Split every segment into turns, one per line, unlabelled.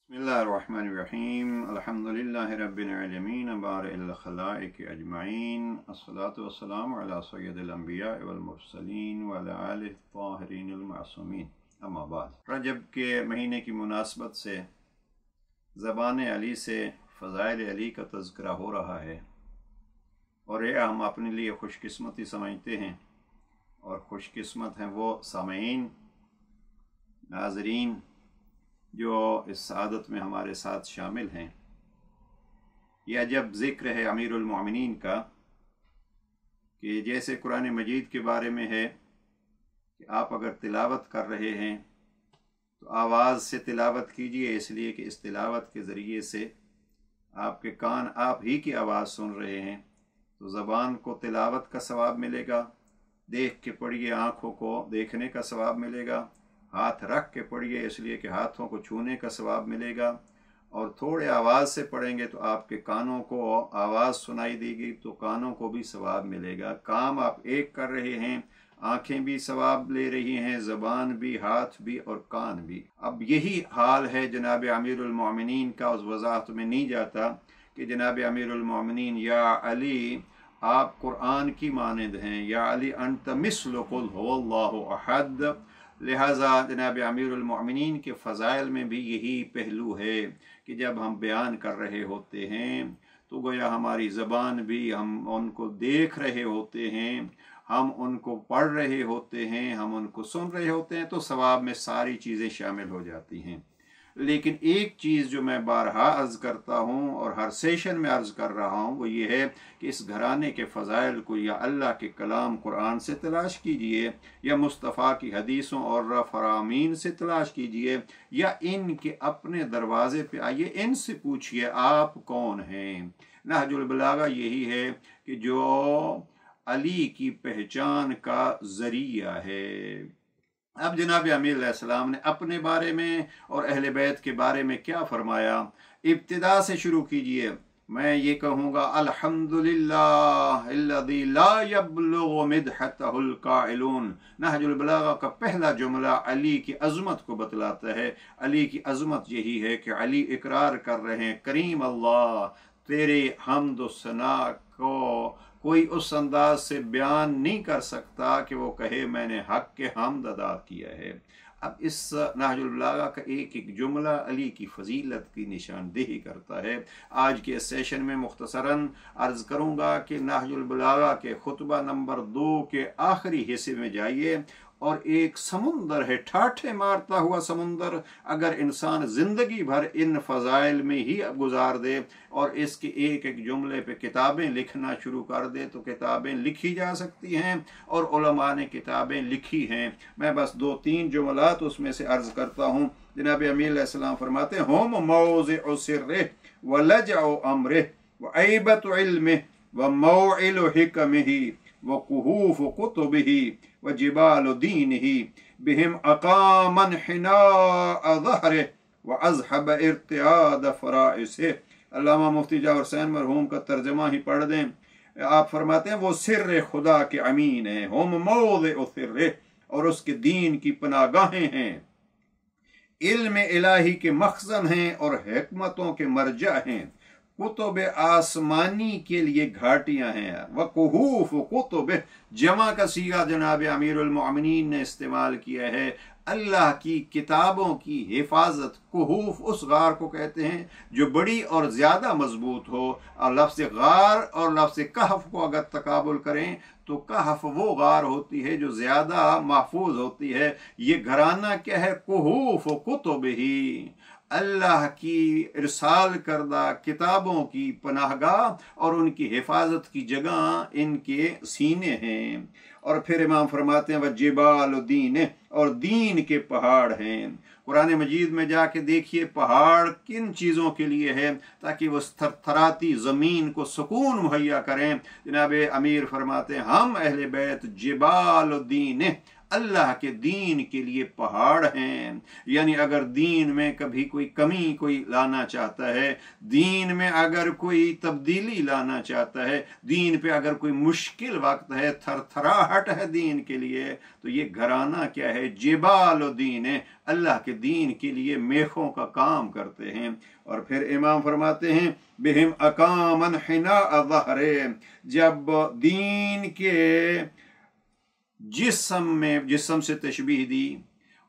बिस्मिल्लाहिर्रहमानिर्रहीम अल्हम्दुलिल्लाहि रब्बिल आलमीन बारिल खलाइक अजमाइन अस्सलातु वस्सलामु अला सय्यदिल अंबिया वल मुरसलीन व अला आलिहि ताहिरीनिल मासूमीन अम्मा बाद। रजब के महीने की मुनासबत से ज़बान अली से फ़ज़ाइल अली का तज़किरा हो रहा है और ये हम अपने लिए खुशकिस्मती समझते हैं और खुशकिस्मत हैं वो सामईन नाज़रीन जो इस सआदत में हमारे साथ शामिल हैं। यह अजब ज़िक्र है अमीरुल मोमिनीन का कि जैसे कुरान मजीद के बारे में है कि आप अगर तिलावत कर रहे हैं तो आवाज़ से तिलावत कीजिए, इसलिए कि इस तिलावत के ज़रिए से आपके कान आप ही की आवाज़ सुन रहे हैं, तो ज़बान को तिलावत का सवाब मिलेगा, देख के पढ़िए आँखों को देखने का सवाब मिलेगा, हाथ रख के पढ़िए इसलिए कि हाथों को छूने का सवाब मिलेगा, और थोड़े आवाज़ से पढ़ेंगे तो आपके कानों को आवाज़ सुनाई देगी तो कानों को भी सवाब मिलेगा। काम आप एक कर रहे हैं, आँखें भी सवाब ले रही हैं, ज़बान भी, हाथ भी और कान भी। अब यही हाल है जनाब अमीरुल मोमिनीन का। उस वज़ाहत में नहीं जाता कि जनाब अमीरुल मोमिनीन या अली आप कुरान की मानद हैं, या अली अंत मिस्लु कुल हुवल्लाहु अहद। लिहाजा जनाब अमीरुल मोमिनीन के फ़ज़ाइल में भी यही पहलू है कि जब हम बयान कर रहे होते हैं तो गोया हमारी ज़बान भी, हम उनको देख रहे होते हैं, हम उनको पढ़ रहे होते हैं, हम उनको सुन रहे होते हैं, तो सवाब में सारी चीज़ें शामिल हो जाती हैं। लेकिन एक चीज़ जो मैं बारहा अर्ज़ करता हूँ और हर सेशन में अर्ज़ कर रहा हूँ वो ये है कि इस घराने के फ़ज़ाइल को या अल्लाह के कलाम कुरान से तलाश कीजिए, या मुस्तफ़ा की हदीसों और फरामीन से तलाश कीजिए, या इनके अपने दरवाज़े पे आइए, इनसे पूछिए आप कौन हैं। नहजुल बलागा यही है कि जो अली की पहचान का ज़रिया है। अब जनाब अमीर अलैहिस्सलाम ने अपने बारे में और अहले बैत के बारे में क्या फरमाया, इब्तिदा से शुरू कीजिए। मैं ये कहूँगा अल्हम्दुलिल्लाह अल्लज़ी ला यब्लुगु मिदहतहुल काइलून। नहजुल बलागा का पहला जुमला अली की अज़मत को बतलाता है। अली की अज़मत यही है कि अली इकरार कर रहे हैं, करीम अल्लाह तेरे हम्द व सना को कोई उस अंदाज से बयान नहीं कर सकता कि वो कहे मैंने हक के हम्द अदा किया है। अब इस नहजुल बलागा का एक एक जुमला अली की फजीलत की निशानदेही करता है। आज के सेशन में मुख्तसरन अर्ज़ करूँगा कि नहजुल बलागा के खुतबा नंबर 2 के आखिरी हिस्से में जाइए और एक समुंदर है, ठाठे मारता हुआ समुंदर। अगर इंसान ज़िंदगी भर इन फ़ज़ाइल में ही गुजार दे और इसके एक एक जुमले पे किताबें लिखना शुरू कर दे तो किताबें लिखी जा सकती हैं, और उलमा ने किताबें लिखी हैं। मैं बस 2-3 जुमलात उसमें से अर्ज़ करता हूँ। जनाब अमीर अलैहिस्सलाम फरमाते हैं, हुम मौज़िउ सिर्रिह व लजअु अम्रिह व ऐबतु इल्मिह व मौइलु हिकमिही व कुहूफ़ु कुतुबिही व जिबालु दीनिही बिहिम अक़ामन हिनाअ ज़हरिह व अज़हब इर्तियाद फ़राइसिह। अल्लामा मुफ्ती जावर हुसैन मरहूम का तर्जमा ही पढ़ दें। आप फरमाते हैं वो सिर्र खुदा के अमीन हैं, हुम मौज़िउ सिर्रिह, और उसके दीन की पनागाहें हैं, इल्म इलाही के मखज़न हैं और हिकमतों के मरजा हैं, कुतुब आसमानी के लिए घाटियां हैं। व कुहूफ कुतुब जमा का सीगा जनाब अमीरुल मोमिनीन ने इस्तेमाल किया है। अल्लाह की किताबों की हिफाजत, कुहूफ उस गार को कहते हैं जो बड़ी और ज़्यादा मजबूत हो। और लफ्ज़ गार और लफ्ज़ कहफ को अगर तकाबुल करें तो कहफ वो गार होती है जो ज़्यादा महफूज होती है। ये घराना क्या है, कुहूफ कुतुब ही, अल्लाह की इरसाल करदा किताबों की पनाहगाह और उनकी हिफाजत की जगह इनके सीने हैं। और फिर इमाम फरमाते हैं वजिबाल दीन, और दीन के पहाड़ हैं। कुरान मजीद में जाके देखिए पहाड़ किन चीज़ों के लिए है, ताकि वो थरथराती ज़मीन को सुकून मुहैया करें। जनाब अमीर फरमाते हैं हम अहले बैत जिबाल दीन, अल्लाह के दीन के लिए पहाड़ हैं। यानी अगर दीन में कभी कोई कमी कोई लाना चाहता है, दीन में अगर कोई तब्दीली लाना चाहता है, दीन पे अगर कोई मुश्किल वक्त है, थरथराहट है दीन के लिए, तो ये घराना क्या है, जिबाल दीन है, अल्लाह के दीन के लिए मेखों का काम करते हैं। और फिर इमाम फरमाते हैं बिहिम अकामन हिना ज़हरे, जब दीन के जिस्म से तशबीह दी,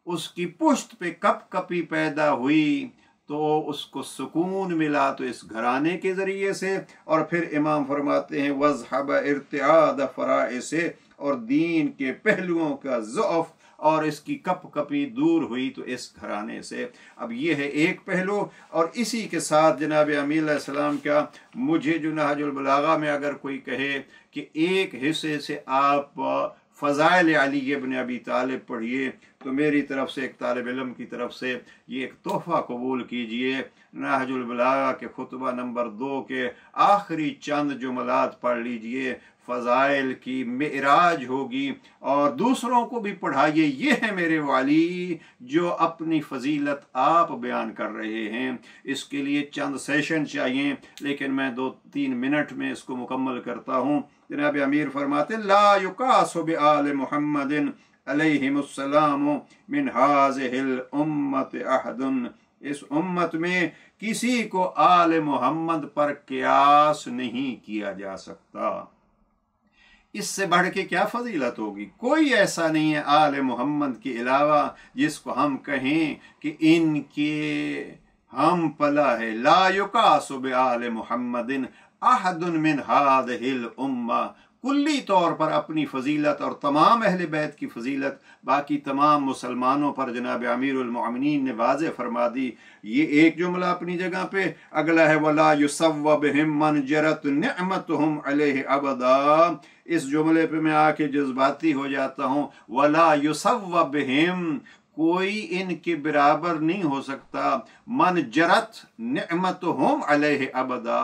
उसकी पुश्त पे कप कपी पैदा हुई तो उसको सुकून मिला तो इस घराने के जरिए से। और फिर इमाम फरमाते हैं वज़हब इर्तिआद फ़राए से, और दीन के पहलुओं का ज़ौफ़ और इसकी कप कपी दूर हुई तो इस घराने से। अब ये है एक पहलू। और इसी के साथ जनाब अमीर अलैहिस्सलाम का, मुझे जो नहजुल बलागा में अगर कोई कहे कि एक हिस्से से आप फ़ज़ाइल अली इब्न अबी तालिब पढ़िए, तो मेरी तरफ से, एक तालिब इल्म की तरफ से ये एक तोहफ़ा कबूल कीजिए। नहजुल बलागा के खुतबा नंबर 2 के आखिरी चंद जुमलात पढ़ लीजिए, फ़ज़ाइल की मेराज होगी, और दूसरों को भी पढ़ाइए। ये है मेरे वाली जो अपनी फ़जीलत आप बयान कर रहे हैं। इसके लिए चंद सेशन चाहिए, लेकिन मैं 2-3 मिनट में इसको मुकम्मल करता हूँ। जनाब अमीर फरमाते ला युकासु बिआल मुहम्मदिन अलैहिमुस्सलाम मिन हाज़िहिल उम्मत अहदुन, इस उम्मत में किसी को आल मोहम्मद पर कियास नहीं किया जा सकता। इससे बढ़ के क्या फजीलत होगी? कोई ऐसा नहीं है आल मोहम्मद के अलावा जिसको हम कहें कि इनके हम पला है। ला युकासु बिआल मुहम्मदिन अहदुन मिन हाज़िहिल उम्मा, कुल्ली तौर पर अपनी फजीलत और तमाम अहले बैत की फजीलत बाकी तमाम मुसलमानों पर जनाब अमीरुल मोमिनीन ने वाज़े फरमा दी। ये एक जुमला अपनी जगह पे। अगला है वला युसव्व बिहिम मन जरत निअमतुहुम अलैहि अबदा, इस जुमले पे मैं आके जज्बाती हो जाता हूँ। वला युसव्व बिहिम, कोई इनके बराबर नहीं हो सकता, मन जरत निअमतुहुम अलैहि अबदा,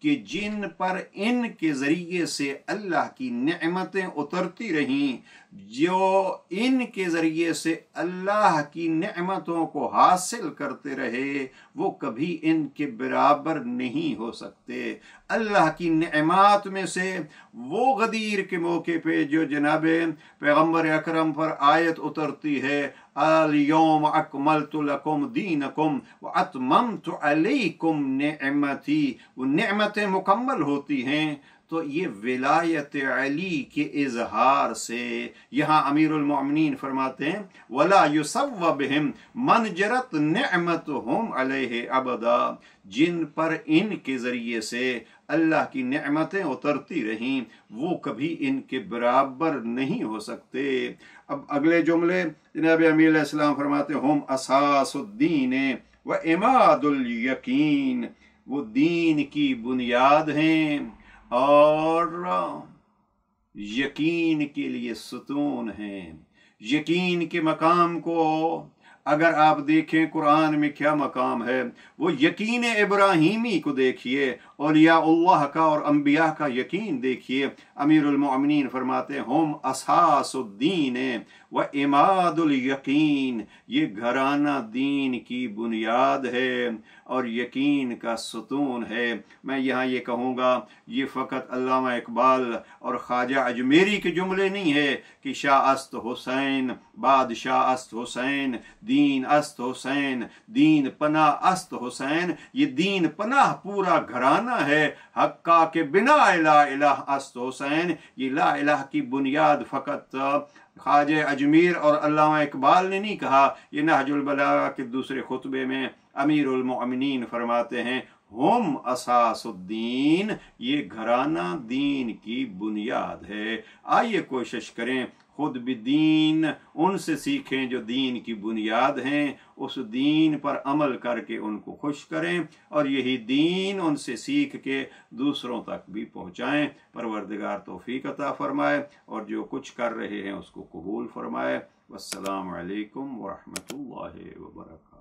कि जिन पर इनके जरिए से अल्लाह की नेमतें उतरती रहीं, जो इनके जरिए से अल्लाह की नेमतों को हासिल करते रहे, वो कभी इनके बराबर नहीं हो सकते। अल्लाह की नेमात में से वो गदीर के मौके पे जो जनाब पैगम्बर अकरम पर आयत उतरती है, अल यौम अकमलतु लकुम दीनकुम व अतममतु अलैकुम निअमती, वो नेमतें मुकम्मल होती हैं। तो ये विलायत अली के इजहार से यहाँ अमीरुल मोमिनीन फरमाते हैं वला युसव्व बिहिम मन जरत निअमतुहुम अलैहि अबदा, जिन पर इनके जरिए से अल्लाह की नेमतें उतरती रहीं, वो कभी इनके बराबर नहीं हो सकते। अब अगले जुमले जनाब अमीर अलैहिस्सलाम फरमाते हम असासुद्दीन व इमादुल यकीन, वो दीन की बुनियाद हैं और यकीन के लिए सुतून हैं। यकीन के मकाम को अगर आप देखें कुरान में क्या मकाम है, वो यकीन इब्राहीमी को देखिए, औलियाउल्लाह का और अंबिया का यकीन देखिए। अमीरुल मोमिनीन फरमाते हम असासुद्दीन व इमादुल यकीन, ये घराना दीन की बुनियाद है और यकीन का सुतून है। मैं यहाँ ये कहूँगा, ये फ़कत अल्लामा इकबाल और ख्वाजा अजमेरी के जुमले नहीं है कि शाह अस्त हुसैन, बादशाह अस्त हुसैन, दीन अस्त हुसैन, दीन पनाह अस्त हुसैन। ये दीन पनाह पूरा घराना है। हक्का के बिना ला इलाह अस्त हुसैन, ये ला इलाह की बुनियाद फ़कत ख्वाजा अजमेर और अल्लामा इकबाल ने नहीं कहा। ये नहजुल बलागा के दूसरे खुतबे में अमीरुल मोमिनीन फरमाते हैं हम असासुद्दीन, ये घराना दीन की बुनियाद है। आइए कोशिश करें खुद भी दीन उनसे सीखें जो दीन की बुनियाद हैं, उस दीन पर अमल करके उनको खुश करें और यही दीन उनसे सीख के दूसरों तक भी पहुँचाएँ। परवरदिगार तौफीक अता फरमाए और जो कुछ कर रहे हैं उसको कबूल फरमाए। वस्सलामु अलैकुम व रहमतुल्लाहि व बरकातहू।